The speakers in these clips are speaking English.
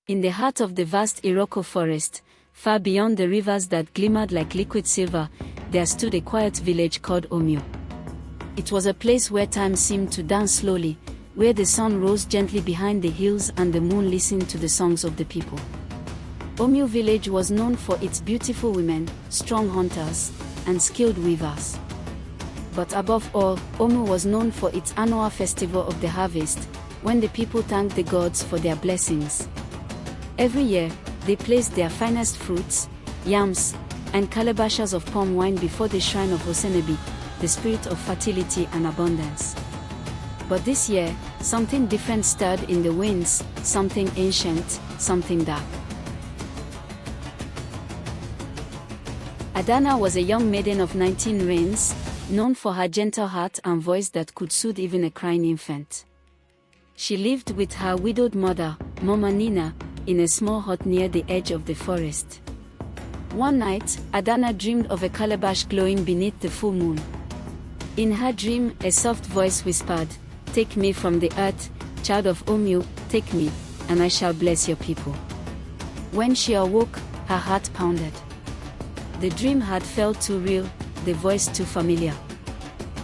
In the heart of the vast Iroko forest, far beyond the rivers that glimmered like liquid silver, there stood a quiet village called Omu. It was a place where time seemed to dance slowly, where the sun rose gently behind the hills and the moon listened to the songs of the people. Omu Village was known for its beautiful women, strong hunters, and skilled weavers. But above all, Omu was known for its annual festival of the harvest, when the people thanked the gods for their blessings. Every year, they placed their finest fruits, yams, and calabashes of palm wine before the shrine of Osenebi, the spirit of fertility and abundance. But this year, something different stirred in the winds, something ancient, something dark. Adaora was a young maiden of 19 reigns, known for her gentle heart and voice that could soothe even a crying infant. She lived with her widowed mother, Mama Nina, in a small hut near the edge of the forest. One night, Adaora dreamed of a calabash glowing beneath the full moon. In her dream, a soft voice whispered, "Take me from the earth, child of Omu, take me, and I shall bless your people." When she awoke, her heart pounded. The dream had felt too real, the voice too familiar.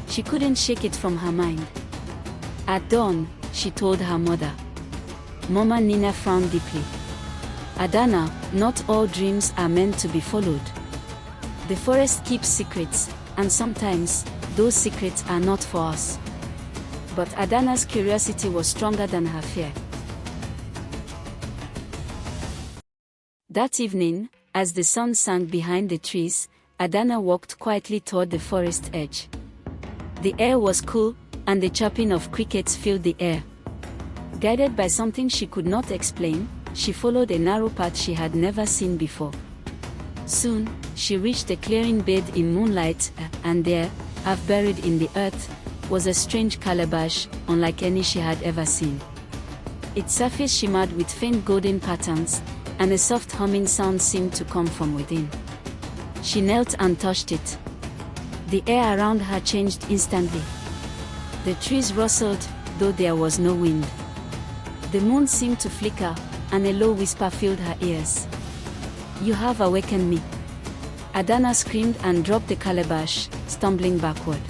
She couldn't shake it from her mind. At dawn, she told her mother. Mama Nina frowned deeply. "Adaora, not all dreams are meant to be followed. The forest keeps secrets, and sometimes, those secrets are not for us." But Adaora's curiosity was stronger than her fear. That evening, as the sun sank behind the trees, Adaora walked quietly toward the forest edge. The air was cool, and the chirping of crickets filled the air. Guided by something she could not explain, she followed a narrow path she had never seen before. Soon, she reached a clearing bathed in moonlight, and there, half buried in the earth, was a strange calabash, unlike any she had ever seen. Its surface shimmered with faint golden patterns, and a soft humming sound seemed to come from within. She knelt and touched it. The air around her changed instantly. The trees rustled, though there was no wind. The moon seemed to flicker, and a low whisper filled her ears. "You have awakened me." Adaora screamed and dropped the calabash, stumbling backward.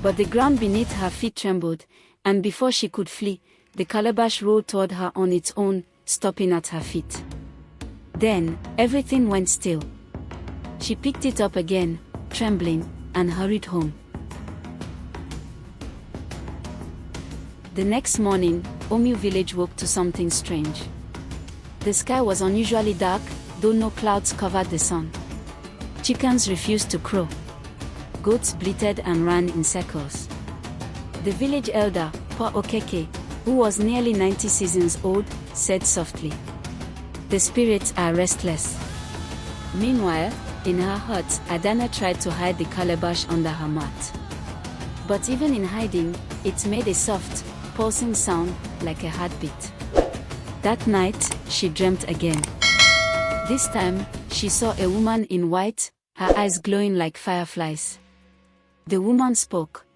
But the ground beneath her feet trembled, and before she could flee, the calabash rolled toward her on its own, stopping at her feet. Then, everything went still. She picked it up again, trembling, and hurried home. The next morning, Omu Village woke to something strange. The sky was unusually dark, though no clouds covered the sun. Chickens refused to crow. Goats bleated and ran in circles. The village elder, Pa Okeke, who was nearly 90 seasons old, said softly, "The spirits are restless." Meanwhile, in her hut, Adaora tried to hide the calabash under her mat. But even in hiding, it made a soft, pulsing sound, like a heartbeat. That night, she dreamt again. This time, she saw a woman in white, her eyes glowing like fireflies. The woman spoke.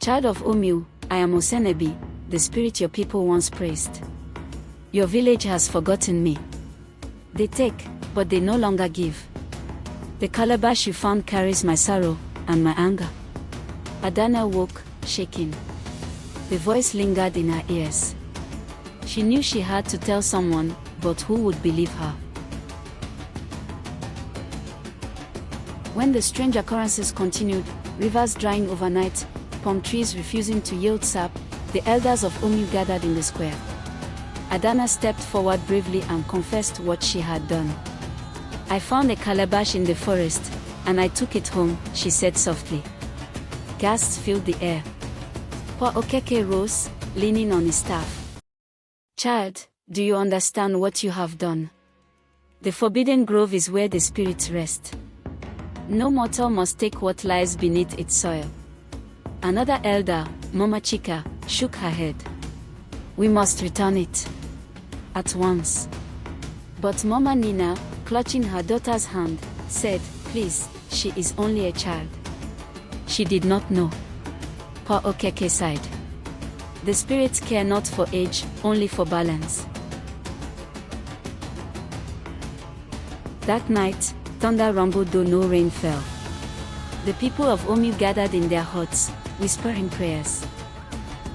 "Child of Omu, I am Osenebi, the spirit your people once praised. Your village has forgotten me. They take, but they no longer give. The calabash you found carries my sorrow, and my anger." Adaora woke, shaking. The voice lingered in her ears. She knew she had to tell someone, but who would believe her? When the strange occurrences continued, rivers drying overnight, palm trees refusing to yield sap, the elders of Omu gathered in the square. Adaora stepped forward bravely and confessed what she had done. "I found a calabash in the forest, and I took it home," she said softly. Gasps filled the air. Pa Okeke rose, leaning on his staff. "Child, do you understand what you have done? The forbidden grove is where the spirits rest. No mortal must take what lies beneath its soil." Another elder, Mama Chika, shook her head. "We must return it. At once." But Mama Nina, clutching her daughter's hand, said, "Please, she is only a child. She did not know." Pa Okeke sighed. "The spirits care not for age, only for balance." That night, thunder rumbled though no rain fell. The people of Omu gathered in their huts, whispering prayers.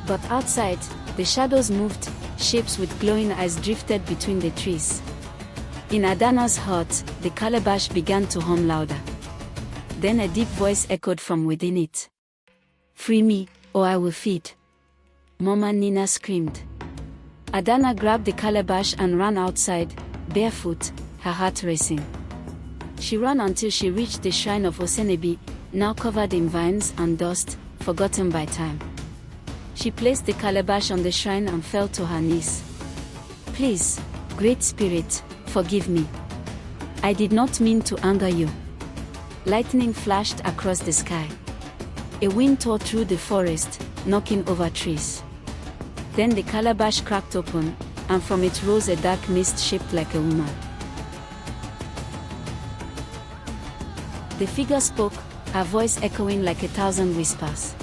But outside, the shadows moved, shapes with glowing eyes drifted between the trees. In Adana's hut, the calabash began to hum louder. Then a deep voice echoed from within it. "Free me, or I will feed." Mama Nina screamed. Adana grabbed the calabash and ran outside, barefoot, her heart racing. She ran until she reached the shrine of Osenebi, now covered in vines and dust, forgotten by time. She placed the calabash on the shrine and fell to her knees. "Please, Great Spirit, forgive me. I did not mean to anger you." Lightning flashed across the sky. A wind tore through the forest, knocking over trees. Then the calabash cracked open, and from it rose a dark mist shaped like a woman. The figure spoke, her voice echoing like 1,000 whispers.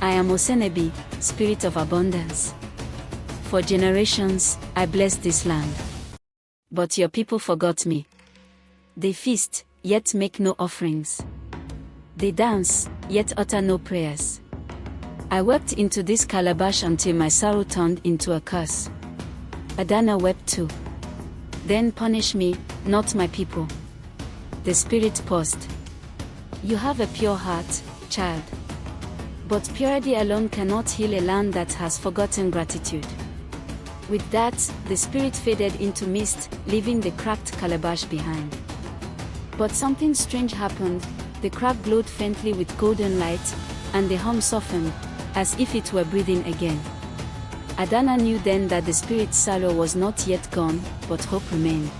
"I am Osenebi, spirit of abundance. For generations, I blessed this land. But your people forgot me. They feast, yet make no offerings. They dance, yet utter no prayers. I wept into this calabash until my sorrow turned into a curse." Adana wept too. "Then punish me, not my people." The spirit paused. "You have a pure heart, child. But purity alone cannot heal a land that has forgotten gratitude." With that, the spirit faded into mist, leaving the cracked calabash behind. But something strange happened. The crack glowed faintly with golden light, and the hum softened, as if it were breathing again. Adana knew then that the spirit's sorrow was not yet gone, but hope remained.